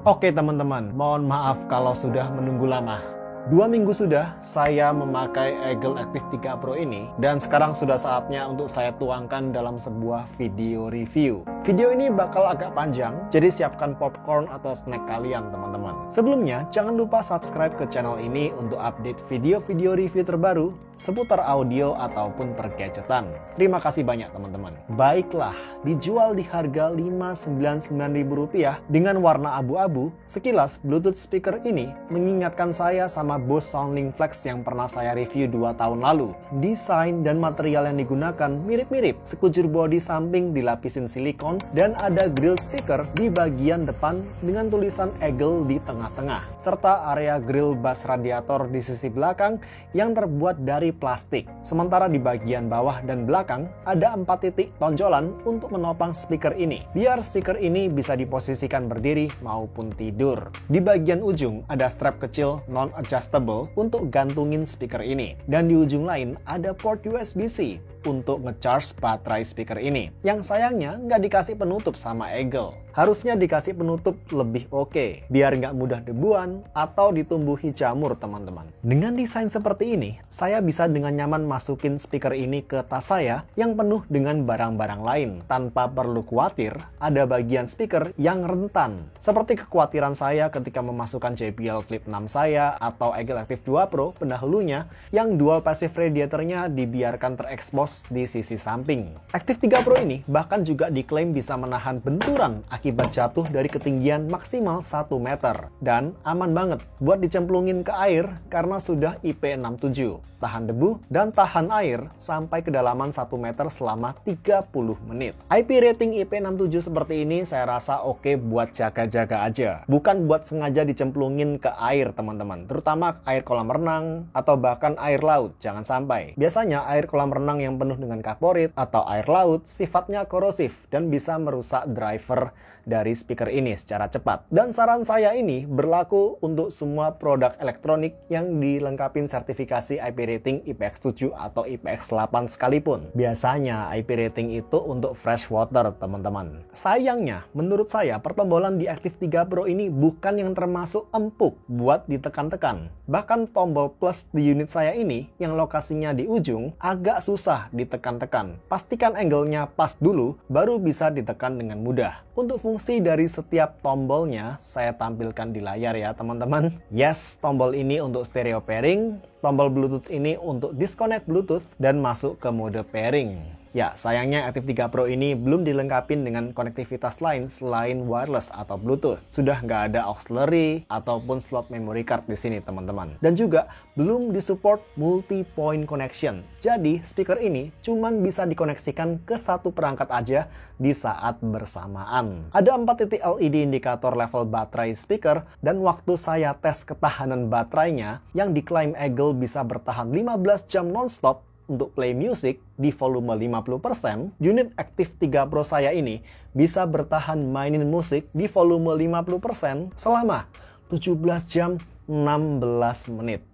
Oke teman-teman, mohon maaf kalau sudah menunggu lama. 2 minggu sudah saya memakai Eagle Active 3 Pro ini, dan sekarang sudah saatnya untuk saya tuangkan dalam sebuah video review. Video ini bakal agak panjang, jadi siapkan popcorn atau snack kalian teman-teman. Sebelumnya, jangan lupa subscribe ke channel ini untuk update video-video review terbaru seputar audio ataupun pergadgetan. Terima kasih banyak teman-teman. Baiklah, dijual di harga Rp599.000 dengan warna abu-abu. Sekilas Bluetooth speaker ini mengingatkan saya sama Bose SoundLink Flex yang pernah saya review 2 tahun lalu. Desain dan material yang digunakan mirip-mirip. Sekujur bodi samping dilapisin silikon dan ada grill speaker di bagian depan dengan tulisan Eagle di tengah-tengah, serta area grill bass radiator di sisi belakang yang terbuat dari plastik. Sementara di bagian bawah dan belakang ada 4 titik tonjolan untuk menopang speaker ini, biar speaker ini bisa diposisikan berdiri maupun tidur. Di bagian ujung ada strap kecil non-adjustable untuk gantungin speaker ini, dan di ujung lain ada port USB-C untuk ngecharge baterai speaker ini. Yang sayangnya nggak dikasih penutup sama Eagle. Harusnya dikasih penutup lebih oke, biar nggak mudah debuan atau ditumbuhi jamur teman-teman. Dengan desain seperti ini, saya bisa dengan nyaman masukin speaker ini ke tas saya yang penuh dengan barang-barang lain, tanpa perlu khawatir ada bagian speaker yang rentan. Seperti kekhawatiran saya ketika memasukkan JBL Flip 6 saya atau Eagle Active 2 Pro pendahulunya yang dual passive radiatornya dibiarkan terekspos di sisi samping. Active 3 Pro ini bahkan juga diklaim bisa menahan benturan akibat jatuh dari ketinggian maksimal 1 meter dan aman banget buat dicemplungin ke air karena sudah IP67, tahan debu dan tahan air sampai kedalaman 1 meter selama 30 menit. IP rating IP67 seperti ini saya rasa oke buat jaga-jaga aja, bukan buat sengaja dicemplungin ke air teman-teman, terutama air kolam renang atau bahkan air laut, jangan sampai. Biasanya air kolam renang yang penuh dengan kaporit atau air laut sifatnya korosif dan bisa merusak driver dari speaker ini secara cepat. Dan saran saya ini berlaku untuk semua produk elektronik yang dilengkapi sertifikasi IP rating IPX7 atau IPX8 sekalipun. Biasanya IP rating itu untuk fresh water teman-teman. Sayangnya, menurut saya pertombolan di Active 3 Pro ini bukan yang termasuk empuk buat ditekan-tekan. Bahkan tombol plus di unit saya ini yang lokasinya di ujung agak susah ditekan-tekan. Pastikan angle-nya pas dulu baru bisa ditekan dengan mudah. Untuk fungsi dari setiap tombolnya saya tampilkan di layar ya teman-teman. Yes, tombol ini untuk stereo pairing, tombol Bluetooth ini untuk disconnect Bluetooth dan masuk ke mode pairing. Ya, sayangnya Active 3 Pro ini belum dilengkapi dengan konektivitas lain selain wireless atau Bluetooth. Sudah nggak ada auxiliary ataupun slot memory card di sini teman-teman. Dan juga belum disupport multi-point connection. Jadi, speaker ini cuman bisa dikoneksikan ke satu perangkat aja di saat bersamaan. Ada 4 titik LED indikator level baterai speaker, dan waktu saya tes ketahanan baterainya yang diklaim Eagle bisa bertahan 15 jam non-stop untuk play music di volume 50%, unit Active 3 Pro saya ini bisa bertahan mainin musik di volume 50% selama 17 jam 16 menit.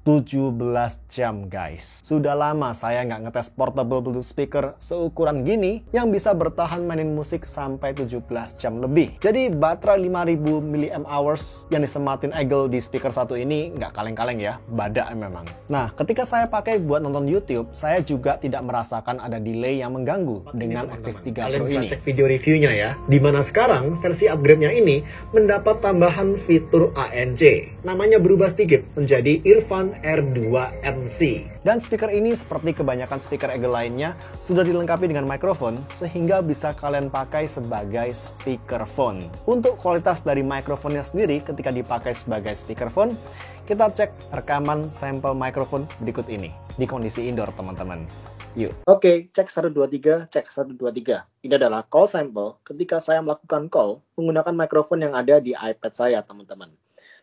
17 jam guys. Sudah lama saya nggak ngetes portable Bluetooth speaker seukuran gini yang bisa bertahan mainin musik sampai 17 jam lebih. Jadi baterai 5000 mAh yang disematin Eagle di speaker satu ini nggak kaleng-kaleng ya, badak memang. Nah, ketika saya pakai buat nonton YouTube, saya juga tidak merasakan ada delay yang mengganggu dengan Active 3 Pro ini. Kalian bisa cek video reviewnya ya, dimana sekarang versi upgrade-nya ini mendapat tambahan fitur ANC. Namanya berubah sedikit menjadi Earphone R2MC. Dan speaker ini seperti kebanyakan speaker Eagle lainnya sudah dilengkapi dengan mikrofon sehingga bisa kalian pakai sebagai speakerphone. Untuk kualitas dari mikrofonnya sendiri ketika dipakai sebagai speakerphone, kita cek rekaman sampel mikrofon berikut ini di kondisi indoor teman-teman. Yuk. Oke, cek 123, cek 123. Ini adalah call sample ketika saya melakukan call menggunakan mikrofon yang ada di iPad saya teman-teman.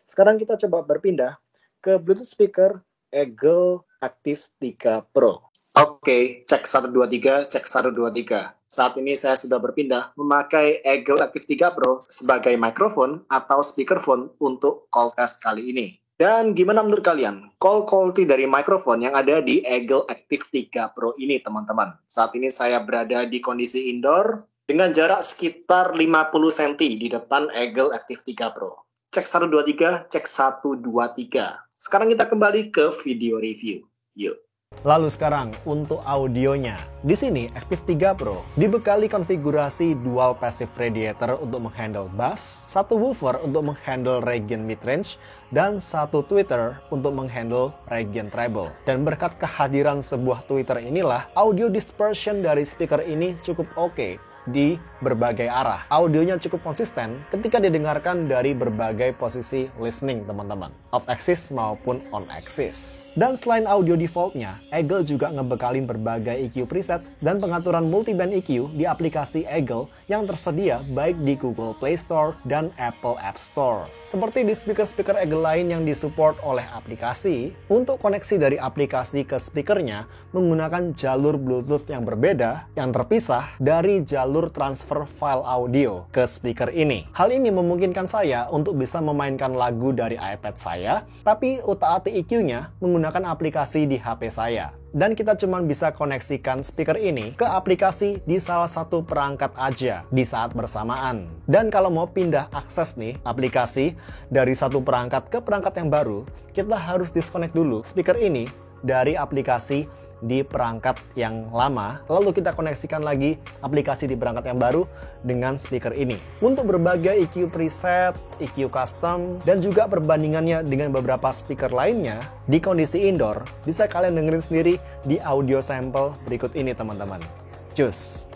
Sekarang kita coba berpindah ke Bluetooth speaker Eagle Active 3 Pro. Oke, cek 123, cek 123. Saat ini saya sudah berpindah memakai Eagle Active 3 Pro sebagai mikrofon atau speakerphone untuk call test kali ini. Dan gimana menurut kalian call quality dari mikrofon yang ada di Eagle Active 3 Pro ini teman-teman? Saat ini saya berada di kondisi indoor dengan jarak sekitar 50 cm di depan Eagle Active 3 Pro. Cek 123, cek 123. Sekarang kita kembali ke video review. Yuk. Lalu sekarang untuk audionya. Di sini Active 3 Pro dibekali konfigurasi dual passive radiator untuk menghandle bass, satu woofer untuk menghandle region midrange, dan satu tweeter untuk menghandle region treble. Dan berkat kehadiran sebuah tweeter inilah, audio dispersion dari speaker ini cukup oke di berbagai arah. Audionya cukup konsisten ketika didengarkan dari berbagai posisi listening, teman-teman. Off-axis maupun on-axis. Dan selain audio defaultnya, Eagle juga ngebekalin berbagai EQ preset dan pengaturan multiband EQ di aplikasi Eagle yang tersedia baik di Google Play Store dan Apple App Store. Seperti di speaker-speaker Eagle lain yang disupport oleh aplikasi, untuk koneksi dari aplikasi ke speakernya menggunakan jalur Bluetooth yang berbeda yang terpisah dari jalur transfer file audio ke speaker ini. Hal ini memungkinkan saya untuk bisa memainkan lagu dari iPad saya, tapi utak-atik EQ-nya menggunakan aplikasi di HP saya. Dan kita cuma bisa koneksikan speaker ini ke aplikasi di salah satu perangkat aja di saat bersamaan. Dan kalau mau pindah akses nih aplikasi dari satu perangkat ke perangkat yang baru, kita harus disconnect dulu speaker ini dari aplikasi di perangkat yang lama, lalu kita koneksikan lagi aplikasi di perangkat yang baru dengan speaker ini. Untuk berbagai EQ preset, EQ custom, dan juga perbandingannya dengan beberapa speaker lainnya di kondisi indoor, bisa kalian dengerin sendiri di audio sampel berikut ini, teman-teman. Cus!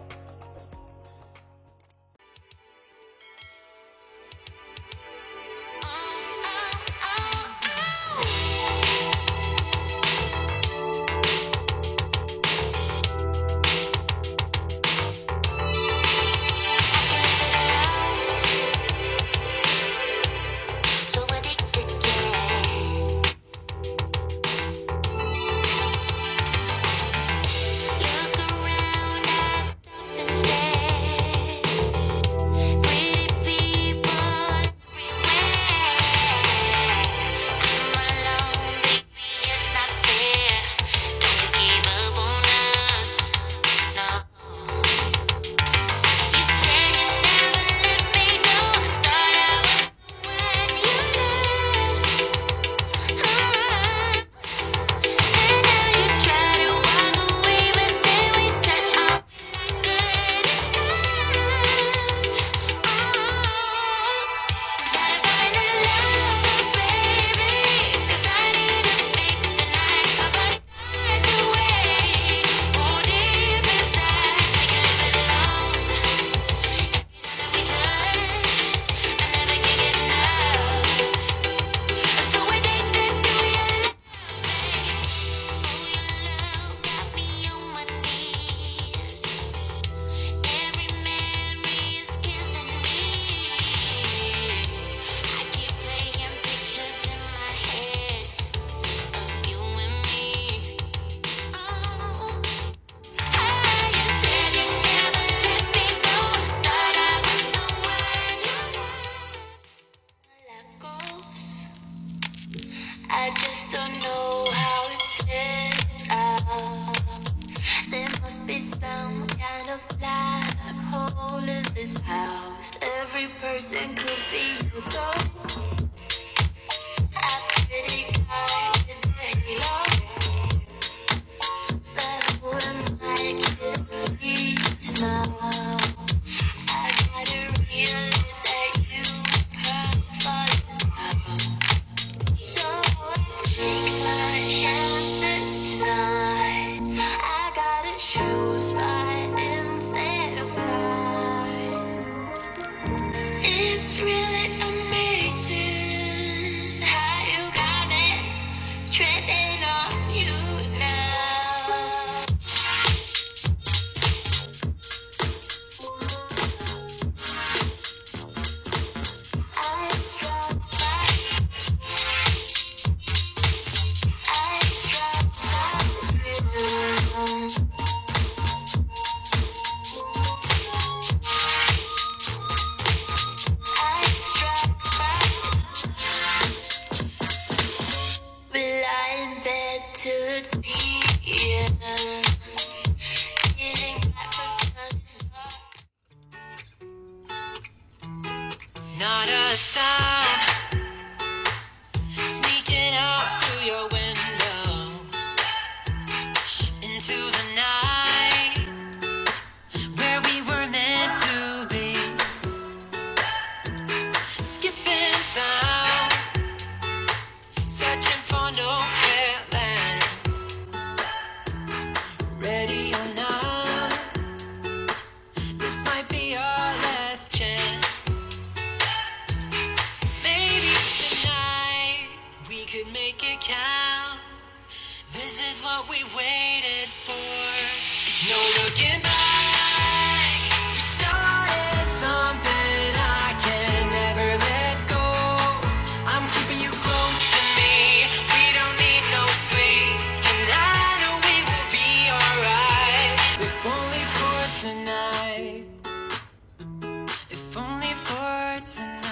I just don't know how it slips out. There must be some kind of black hole in this house. Every person could be you though. A pretty guy with a halo, but who am I to please now? I gotta realize that you have fallen out. So take my chances tonight. I gotta choose fight instead of flight. It's really the sound sneaking out through your window into the night where we were meant to be, skipping town, searching for nowhere land. Ready or not, this might be our last chance. Maybe tonight we could make it count. This is what we waited for. No looking back. We started something I can never let go. I'm keeping you close to me. We don't need no sleep, and I know we will be alright. If only for tonight. If only for tonight.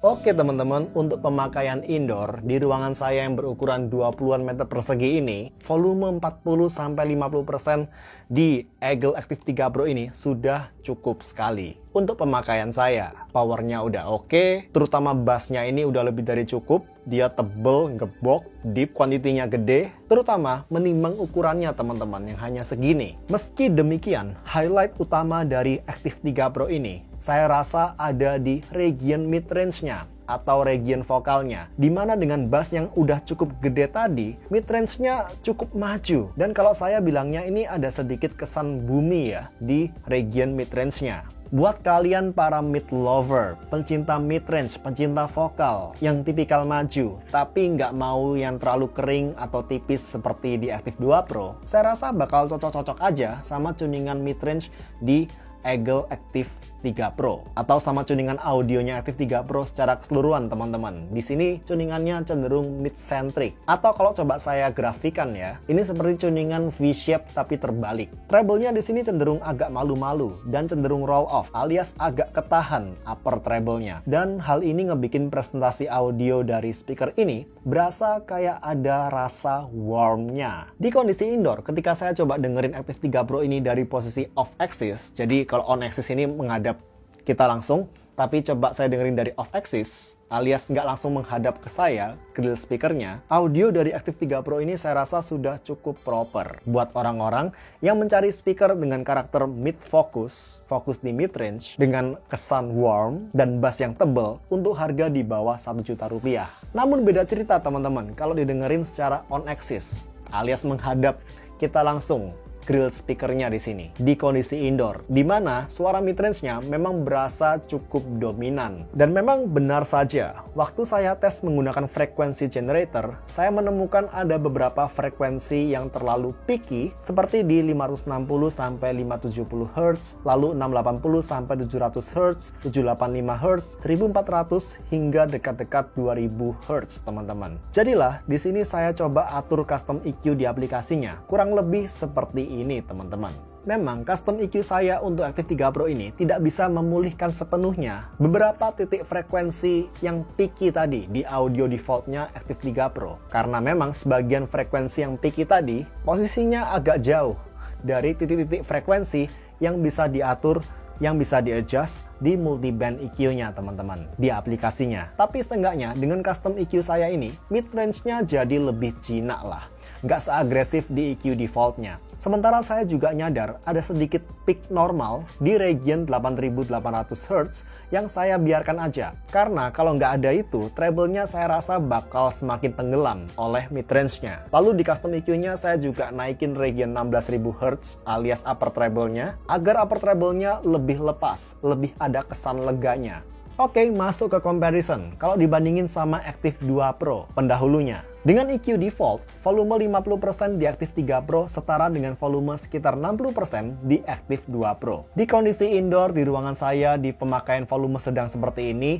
Oke teman-teman, untuk pemakaian indoor di ruangan saya yang berukuran 20-an meter persegi ini, volume 40-50% di Eagle Active 3 Pro ini sudah cukup sekali. Untuk pemakaian saya, powernya udah oke, terutama bassnya ini udah lebih dari cukup. Dia tebel, ngebok, deep, kuantitinya gede, terutama menimbang ukurannya teman-teman yang hanya segini. Meski demikian, highlight utama dari Active 3 Pro ini, saya rasa ada di region mid-range-nya atau region vokalnya, dimana dengan bass yang udah cukup gede tadi, mid-range-nya cukup maju. Dan kalau saya bilangnya ini ada sedikit kesan bumi ya di region mid-range-nya. Buat kalian para mid lover, pencinta mid-range, pencinta vokal yang tipikal maju, tapi nggak mau yang terlalu kering atau tipis seperti di Active 2 Pro, saya rasa bakal cocok-cocok aja sama tuningan mid-range di Eagle Active 3 Pro atau sama tuningan audionya Active 3 Pro secara keseluruhan teman-teman. Di sini tuningannya cenderung mid-centric, atau kalau coba saya grafikan ya, ini seperti tuningan V-shape tapi terbalik. Treble-nya di sini cenderung agak malu-malu dan cenderung roll off alias agak ketahan upper treble-nya. Dan hal ini ngebikin presentasi audio dari speaker ini berasa kayak ada rasa warm-nya. Di kondisi indoor, ketika saya coba dengerin Active 3 Pro ini dari posisi off axis, jadi kalau on axis ini menghadap kita langsung, tapi coba saya dengerin dari off axis alias nggak langsung menghadap ke saya, grill speakernya, audio dari Active 3 Pro ini saya rasa sudah cukup proper buat orang-orang yang mencari speaker dengan karakter mid focus, fokus di mid range, dengan kesan warm dan bass yang tebel untuk harga di bawah 1 juta rupiah. Namun beda cerita teman-teman kalau didengerin secara on axis alias menghadap kita langsung, grill speakernya di sini di kondisi indoor, di mana suara midrange-nya memang berasa cukup dominan. Dan memang benar saja, waktu saya tes menggunakan frekuensi generator, saya menemukan ada beberapa frekuensi yang terlalu picky, seperti di 560 sampai 570 Hz, lalu 680 sampai 700 Hz, 785 Hz, 1400 hingga dekat-dekat 2000 Hz, teman-teman. Jadilah di sini saya coba atur custom EQ di aplikasinya, kurang lebih seperti ini teman-teman. Memang custom EQ saya untuk Active 3 Pro ini tidak bisa memulihkan sepenuhnya beberapa titik frekuensi yang picky tadi di audio defaultnya Active 3 Pro, karena memang sebagian frekuensi yang picky tadi posisinya agak jauh dari titik-titik frekuensi yang bisa diatur, yang bisa di-adjust di multiband EQ-nya teman-teman, di aplikasinya. Tapi seenggaknya dengan custom EQ saya ini, mid-range-nya jadi lebih jinak lah, nggak seagresif di EQ default-nya. Sementara saya juga nyadar ada sedikit peak normal di region 8800 Hz yang saya biarkan aja. Karena kalau nggak ada itu, treble-nya saya rasa bakal semakin tenggelam oleh mid-range-nya. Lalu di custom EQ-nya saya juga naikin region 16000 Hz alias upper treble-nya, agar upper treble-nya lebih lepas, lebih ada kesan leganya. Oke, masuk ke comparison. Kalau dibandingin sama Active 2 Pro pendahulunya, dengan EQ default, volume 50% di Active 3 Pro setara dengan volume sekitar 60% di Active 2 Pro. Di kondisi indoor di ruangan saya di pemakaian volume sedang seperti ini,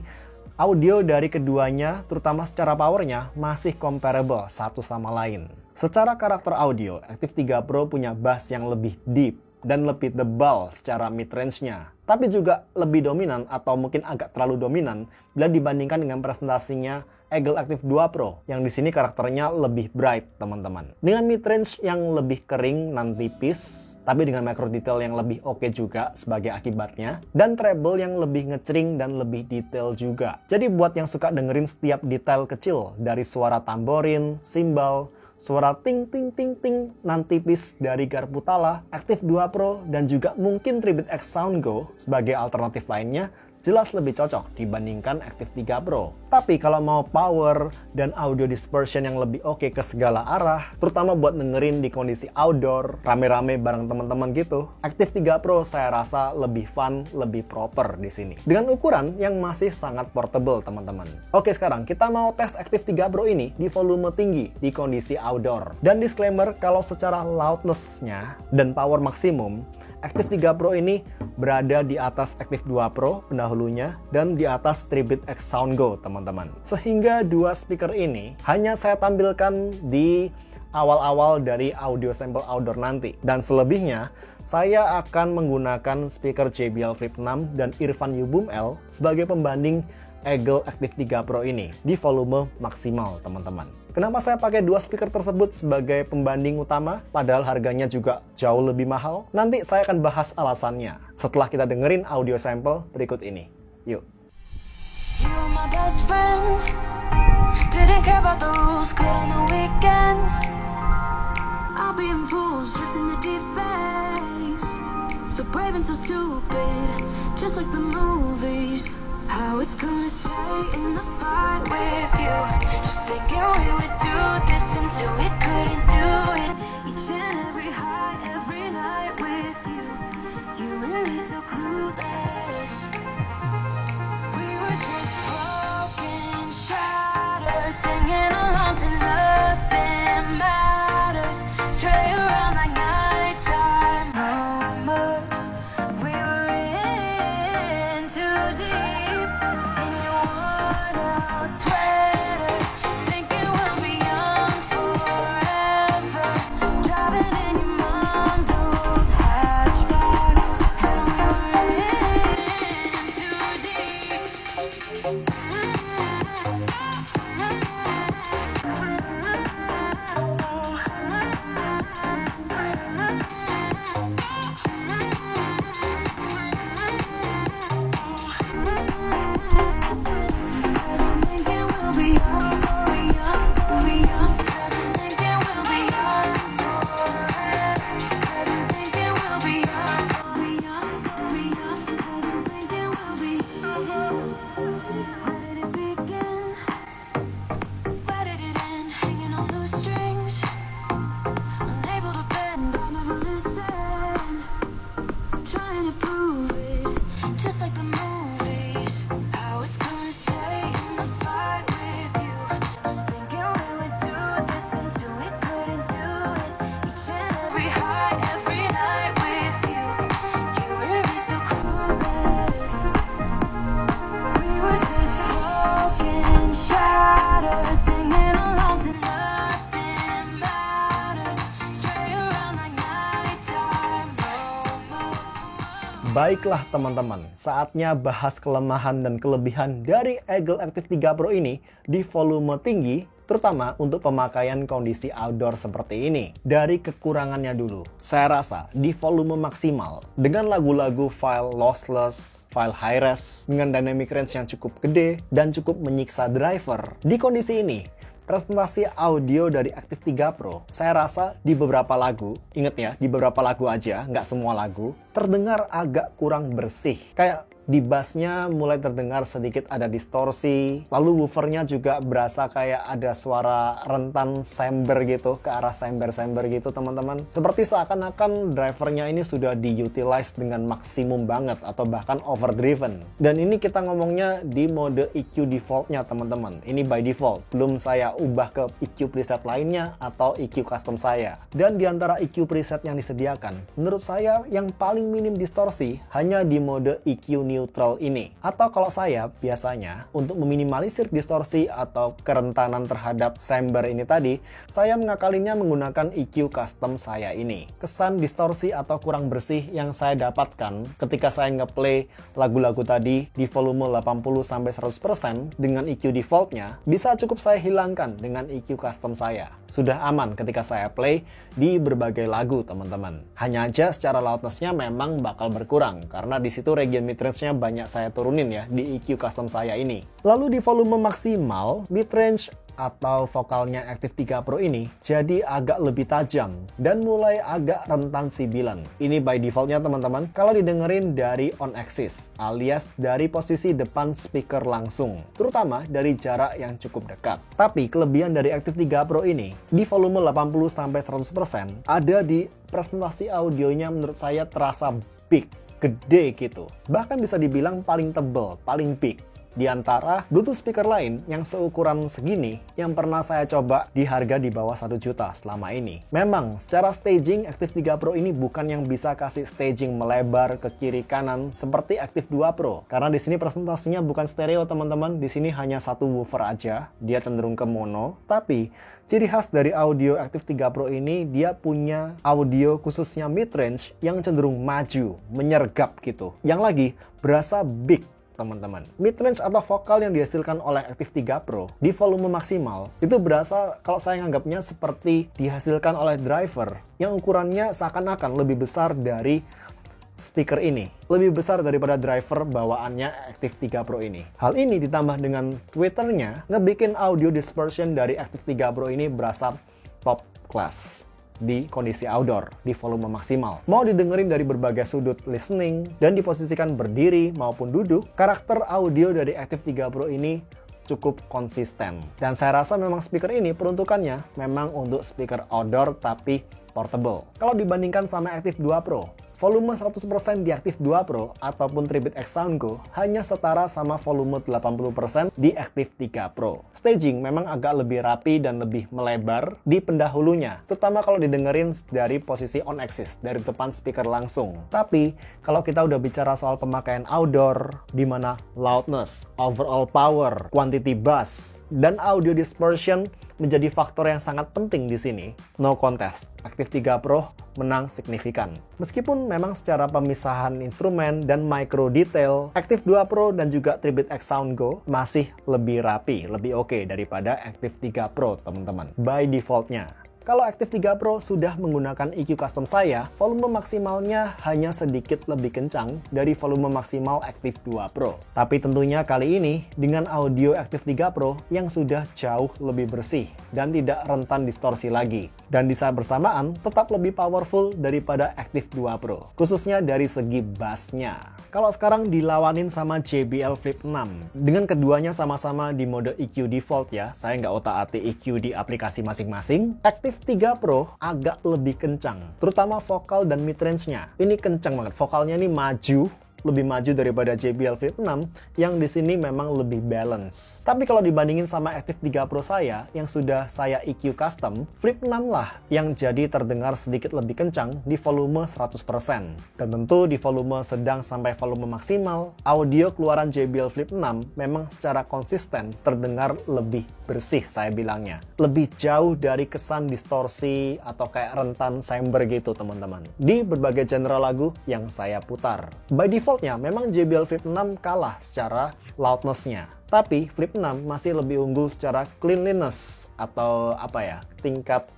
audio dari keduanya, terutama secara powernya, masih comparable satu sama lain. Secara karakter audio, Active 3 Pro punya bass yang lebih deep, dan lebih tebal secara mid-range-nya. Tapi juga lebih dominan atau mungkin agak terlalu dominan bila dibandingkan dengan presentasinya Eagle Active 2 Pro yang di sini karakternya lebih bright, teman-teman. Dengan mid-range yang lebih kering nan tipis, tapi dengan macro detail yang lebih oke juga sebagai akibatnya, dan treble yang lebih ngecering dan lebih detail juga. Jadi buat yang suka dengerin setiap detail kecil dari suara tamborin, cymbal, suara ting ting ting ting nan tipis dari garpu tala, Active 2 Pro dan juga mungkin Tribute X Sound Go sebagai alternatif lainnya jelas lebih cocok dibandingkan Active 3 Pro. Tapi kalau mau power dan audio dispersion yang lebih oke ke segala arah, terutama buat dengerin di kondisi outdoor, rame-rame bareng teman-teman gitu, Active 3 Pro saya rasa lebih fun, lebih proper di sini. Dengan ukuran yang masih sangat portable, teman-teman. Oke, sekarang kita mau tes Active 3 Pro ini di volume tinggi di kondisi outdoor. Dan disclaimer, kalau secara loudness-nya dan power maksimum, Active 3 Pro ini berada di atas Active 2 Pro pendahulunya dan di atas Tribute X Sound Go, teman-teman. Sehingga dua speaker ini hanya saya tampilkan di awal-awal dari audio sampel outdoor nanti. Dan selebihnya, saya akan menggunakan speaker JBL Flip 6 dan Irfan U-Boom L sebagai pembanding Eagle Active 3 Pro ini di volume maksimal, teman-teman. Kenapa saya pakai dua speaker tersebut sebagai pembanding utama padahal harganya juga jauh lebih mahal? Nanti saya akan bahas alasannya setelah kita dengerin audio sampel berikut ini. Yuk. You were my best friend. Didn't care about the rules, good on the weekends. I'll be in fools, drifting to deep space. So brave and so stupid, just like the movies. I was gonna stay in the fight with you, just thinking we would do this until we couldn't do it. Each and every high, every night with you, you and me so clueless. We were just broken, shattered, singing along to nothing matters. Stray around like nighttime rumors. We were in too deep. Baiklah teman-teman, saatnya bahas kelemahan dan kelebihan dari Eagle Active 3 Pro ini di volume tinggi, terutama untuk pemakaian kondisi outdoor seperti ini. Dari kekurangannya dulu, saya rasa di volume maksimal, dengan lagu-lagu file lossless, file high-res, dengan dynamic range yang cukup gede, dan cukup menyiksa driver, di kondisi ini, presentasi audio dari Active 3 Pro, saya rasa di beberapa lagu, inget ya, di beberapa lagu aja, nggak semua lagu, terdengar agak kurang bersih. Kayak di bassnya mulai terdengar sedikit ada distorsi, lalu woofernya juga berasa kayak ada suara rentan sember gitu, ke arah sember-sember gitu teman-teman. Seperti seakan-akan drivernya ini sudah diutilize dengan maksimum banget atau bahkan overdriven. Dan ini kita ngomongnya di mode EQ defaultnya teman-teman. Ini by default, belum saya ubah ke EQ preset lainnya atau EQ custom saya. Dan di antara EQ preset yang disediakan, menurut saya yang paling minim distorsi hanya di mode EQ neutral ini. Atau kalau saya biasanya untuk meminimalisir distorsi atau kerentanan terhadap Samber ini tadi, saya mengakalinya menggunakan EQ custom saya ini. Kesan distorsi atau kurang bersih yang saya dapatkan ketika saya ngeplay lagu-lagu tadi di volume 80-100% dengan EQ defaultnya bisa cukup saya hilangkan dengan EQ custom saya. Sudah aman ketika saya play di berbagai lagu, teman-teman. Hanya aja secara loudness-nya memang bakal berkurang karena di situ region midrange-nya banyak saya turunin ya di EQ custom saya ini. Lalu di volume maksimal, midrange atau vokalnya Active 3 Pro ini jadi agak lebih tajam dan mulai agak rentan sibilan. Ini by defaultnya teman-teman kalau didengerin dari on axis alias dari posisi depan speaker langsung, terutama dari jarak yang cukup dekat. Tapi kelebihan dari Active 3 Pro ini di volume 80-100% ada di presentasi audionya menurut saya terasa big, gede gitu. Bahkan bisa dibilang paling tebel, paling big di antara Bluetooth speaker lain yang seukuran segini yang pernah saya coba di harga di bawah 1 juta selama ini. Memang secara staging Active 3 Pro ini bukan yang bisa kasih staging melebar ke kiri kanan seperti Active 2 Pro. Karena di sini presentasinya bukan stereo teman-teman, di sini hanya satu woofer aja, dia cenderung ke mono. Tapi ciri khas dari audio Active 3 Pro ini dia punya audio khususnya mid-range yang cenderung maju, menyergap gitu. Yang lagi berasa big teman-teman. Midrange atau vokal yang dihasilkan oleh Active 3 Pro di volume maksimal itu berasa kalau saya nganggapnya seperti dihasilkan oleh driver yang ukurannya seakan-akan lebih besar dari speaker ini, lebih besar daripada driver bawaannya Active 3 Pro ini. Hal ini ditambah dengan tweeternya ngebikin audio dispersion dari Active 3 Pro ini berasa top class di kondisi outdoor, di volume maksimal. Mau didengerin dari berbagai sudut listening dan diposisikan berdiri maupun duduk, karakter audio dari Active 3 Pro ini cukup konsisten. Dan saya rasa memang speaker ini peruntukannya memang untuk speaker outdoor tapi portable. Kalau dibandingkan sama Active 2 Pro, volume 100% di Active 2 Pro ataupun Tribute X Sound Go hanya setara sama volume 80% di Active 3 Pro. Staging memang agak lebih rapi dan lebih melebar di pendahulunya, terutama kalau didengerin dari posisi on axis, dari depan speaker langsung. Tapi kalau kita udah bicara soal pemakaian outdoor, di mana loudness, overall power, quantity bass, dan audio dispersion menjadi faktor yang sangat penting di sini, no contest. Active 3 Pro menang signifikan. Meskipun memang secara pemisahan instrumen dan micro detail, Active 2 Pro dan juga Tribute X Sound Go masih lebih rapi, lebih oke daripada Active 3 Pro, teman-teman. By defaultnya. Kalau Active 3 Pro sudah menggunakan EQ custom saya, volume maksimalnya hanya sedikit lebih kencang dari volume maksimal Active 2 Pro. Tapi tentunya kali ini dengan audio Active 3 Pro yang sudah jauh lebih bersih dan tidak rentan distorsi lagi. Dan di saat bersamaan tetap lebih powerful daripada Active 2 Pro, khususnya dari segi bassnya. Kalau sekarang dilawanin sama JBL Flip 6, dengan keduanya sama-sama di mode EQ default ya, saya nggak otak-atik EQ di aplikasi masing-masing, Active 3 Pro agak lebih kencang, terutama vokal dan midrange-nya. Ini kencang banget, vokalnya ini maju, lebih maju daripada JBL Flip 6 yang di sini memang lebih balance. Tapi kalau dibandingin sama Active 3 Pro saya yang sudah saya EQ custom, Flip 6 lah yang jadi terdengar sedikit lebih kencang di volume 100%. Dan tentu di volume sedang sampai volume maksimal, audio keluaran JBL Flip 6 memang secara konsisten terdengar lebih bersih saya bilangnya. Lebih jauh dari kesan distorsi atau kayak rentan samber gitu teman-teman. Di berbagai genre lagu yang saya putar. By defaultnya memang JBL Flip 6 kalah secara loudness-nya. Tapi Flip 6 masih lebih unggul secara cleanliness atau tingkat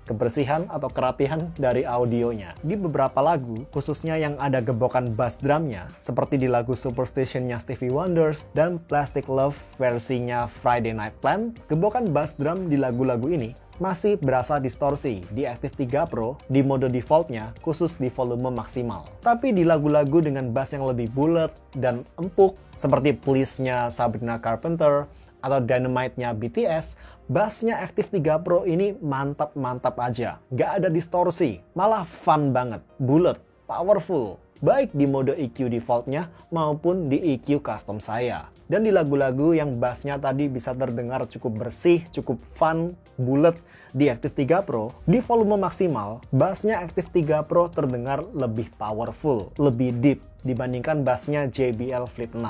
kebersihan atau kerapihan dari audionya. Di beberapa lagu, khususnya yang ada gebokan bass drumnya, seperti di lagu Superstition-nya Stevie Wonder dan Plastic Love versinya Friday Night Plan, gebokan bass drum di lagu-lagu ini masih berasa distorsi di Active 3 Pro di mode defaultnya khusus di volume maksimal. Tapi di lagu-lagu dengan bass yang lebih bulat dan empuk seperti Please-nya Sabrina Carpenter atau Dynamite-nya BTS, bassnya Active 3 Pro ini mantap-mantap aja. Gak ada distorsi, malah fun banget, bulat, powerful. baik di mode EQ defaultnya maupun di EQ custom saya. Dan di lagu-lagu yang bassnya tadi bisa terdengar cukup bersih, cukup fun, bulat di Active 3 Pro, di volume maksimal, bassnya Active 3 Pro terdengar lebih powerful, lebih deep dibandingkan bassnya JBL Flip 6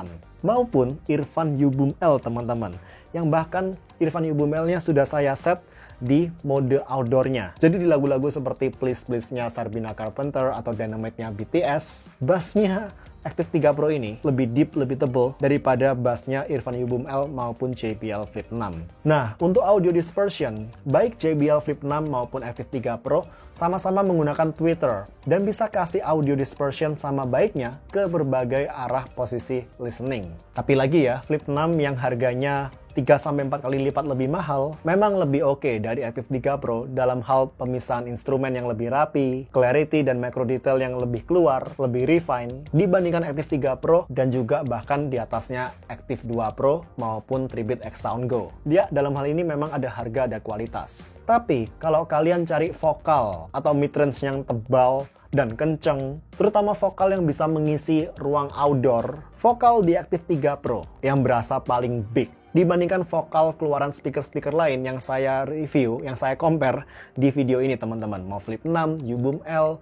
maupun Irfan U-Boom L teman-teman, yang bahkan Irfan U-Boom L-nya sudah saya set di mode outdoornya. Jadi di lagu-lagu seperti Please Please-nya Sabrina Carpenter atau Dynamite-nya BTS, bassnya Active 3 Pro ini lebih deep, lebih tebal daripada bassnya Irfan U-Boom L maupun JBL Flip 6. Nah, untuk audio dispersion, baik JBL Flip 6 maupun Active 3 Pro sama-sama menggunakan tweeter dan bisa kasih audio dispersion sama baiknya ke berbagai arah posisi listening. Tapi lagi ya, Flip 6 yang harganya 3-4 kali lipat lebih mahal, memang lebih oke dari Active 3 Pro dalam hal pemisahan instrumen yang lebih rapi, clarity dan macro detail yang lebih keluar, lebih refine, dibandingkan Active 3 Pro dan juga bahkan di atasnya Active 2 Pro maupun Tribute X Sound Go. Dia dalam hal ini memang ada harga, ada kualitas. Tapi kalau kalian cari vokal atau midrange yang tebal dan kenceng, terutama vokal yang bisa mengisi ruang outdoor, vokal di Active 3 Pro yang berasa paling big dibandingkan vokal keluaran speaker-speaker lain yang saya review, yang saya compare di video ini teman-teman. Mau Flip 6, U-Boom L,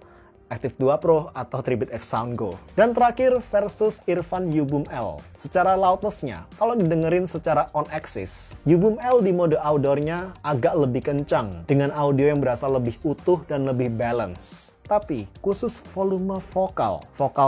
Active 2 Pro, atau Tribute X Sound Go. Dan terakhir versus Irfan U-Boom L. Secara loudness-nya, kalau didengerin secara on axis, U-Boom L di mode outdoor-nya agak lebih kencang, dengan audio yang berasa lebih utuh dan lebih balance. Tapi khusus volume vokal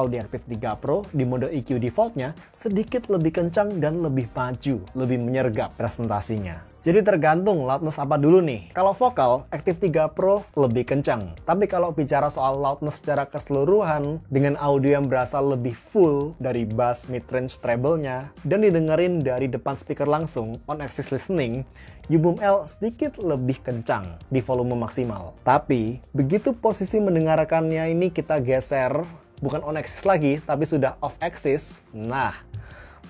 di Active 3 Pro di mode EQ defaultnya sedikit lebih kencang dan lebih maju, lebih menyergap presentasinya. Jadi tergantung loudness apa dulu nih. Kalau vokal, Active 3 Pro lebih kencang. Tapi kalau bicara soal loudness secara keseluruhan, dengan audio yang berasa lebih full dari bass, mid-range, treble-nya, dan didengerin dari depan speaker langsung, on-axis listening, U-Boom L sedikit lebih kencang di volume maksimal. Tapi, begitu posisi mendengarkannya ini kita geser, bukan on-axis lagi, tapi sudah off-axis, nah,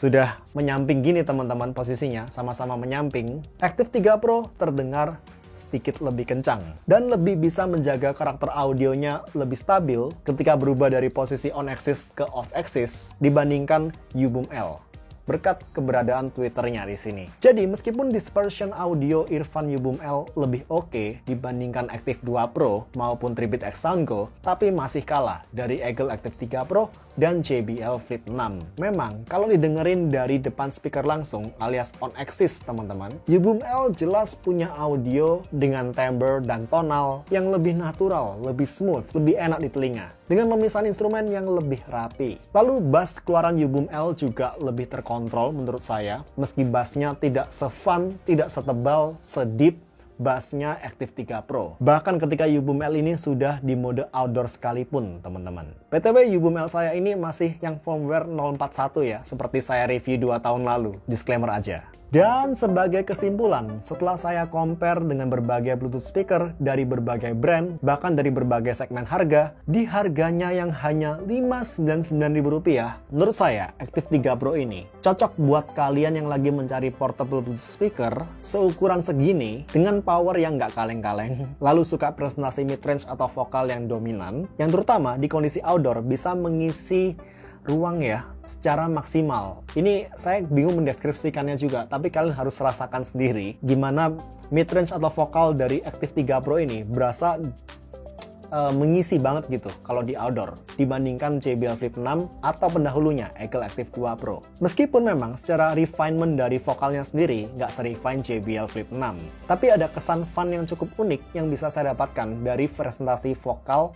sudah menyamping gini teman-teman posisinya, sama-sama menyamping, Active 3 Pro terdengar sedikit lebih kencang dan lebih bisa menjaga karakter audionya lebih stabil ketika berubah dari posisi on-axis ke off-axis dibandingkan U-Boom L, berkat keberadaan tweeternya di sini. Jadi meskipun dispersion audio Irfan U-Boom L lebih oke dibandingkan Active 2 Pro maupun Tribute X Sound Go, tapi masih kalah dari Eagle Active 3 Pro dan JBL Flip 6. Memang kalau didengerin dari depan speaker langsung alias on axis teman-teman, U-Boom L jelas punya audio dengan timbre dan tonal yang lebih natural, lebih smooth, lebih enak di telinga, dengan pemisahan instrumen yang lebih rapi. Lalu bass keluaran U-Boom L juga lebih terkontrol menurut saya, meski bassnya tidak se-fun, tidak setebal, sedeep bassnya Active 3 Pro. Bahkan ketika U-Boom L ini sudah di mode outdoor sekalipun teman-teman. BTW U-Boom L saya ini masih yang firmware 041 ya, seperti saya review 2 tahun lalu. Disclaimer aja. Dan sebagai kesimpulan, setelah saya compare dengan berbagai Bluetooth speaker dari berbagai brand, bahkan dari berbagai segmen harga, di harganya yang hanya Rp599.000, menurut saya Active 3 Pro ini cocok buat kalian yang lagi mencari portable Bluetooth speaker seukuran segini dengan power yang nggak kaleng-kaleng, lalu suka presentasi mid-range atau vokal yang dominan, yang terutama di kondisi outdoor bisa mengisi ruang ya secara maksimal. Ini saya bingung mendeskripsikannya juga, tapi kalian harus rasakan sendiri gimana mid-range atau vokal dari Active 3 Pro ini berasa mengisi banget gitu kalau di outdoor dibandingkan JBL Flip 6 atau pendahulunya Eagle Active 2 Pro. Meskipun memang secara refinement dari vokalnya sendiri nggak se-refine JBL Flip 6, tapi ada kesan fun yang cukup unik yang bisa saya dapatkan dari presentasi vokal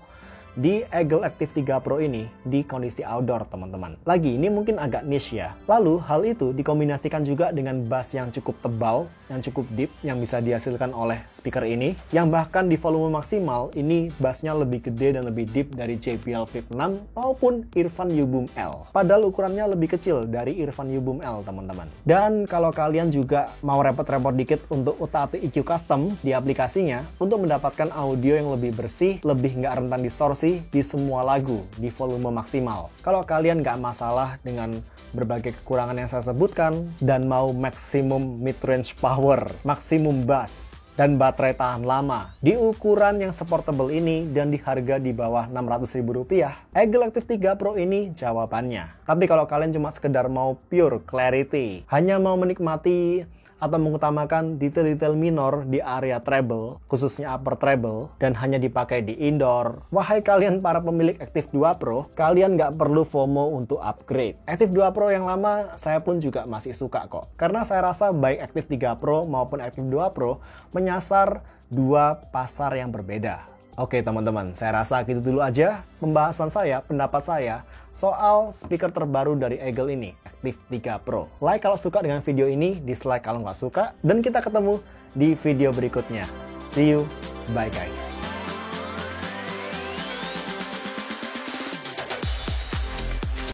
di Eagle Active 3 Pro ini di kondisi outdoor teman-teman. Lagi ini mungkin agak niche ya. Lalu hal itu dikombinasikan juga dengan bass yang cukup tebal, yang cukup deep, yang bisa dihasilkan oleh speaker ini, yang bahkan di volume maksimal ini bassnya lebih gede dan lebih deep dari JBL Flip 6 maupun Irfan U-Boom L. Padahal ukurannya lebih kecil dari Irfan U-Boom L teman-teman. Dan kalau kalian juga mau repot-repot dikit untuk utak-atik EQ custom di aplikasinya untuk mendapatkan audio yang lebih bersih, lebih nggak rentan distorsi di semua lagu di volume maksimal. Kalau kalian nggak masalah dengan berbagai kekurangan yang saya sebutkan dan mau maksimum mid-range power, maksimum bass, dan baterai tahan lama. Di ukuran yang supportable ini dan di harga di bawah Rp600.000, Eagle Active 3 Pro ini jawabannya. Tapi kalau kalian cuma sekedar mau pure clarity, hanya mau menikmati atau mengutamakan detail-detail minor di area treble, khususnya upper treble, dan hanya dipakai di indoor, wahai kalian para pemilik Active 2 Pro, kalian nggak perlu FOMO untuk upgrade. Active 2 Pro yang lama saya pun juga masih suka kok, karena saya rasa baik Active 3 Pro maupun Active 2 Pro menyasar dua pasar yang berbeda. Oke teman-teman, saya rasa gitu dulu aja pembahasan saya, pendapat saya soal speaker terbaru dari Eagle ini, Active 3 Pro. Like kalau suka dengan video ini, dislike kalau nggak suka, dan kita ketemu di video berikutnya. See you, bye guys.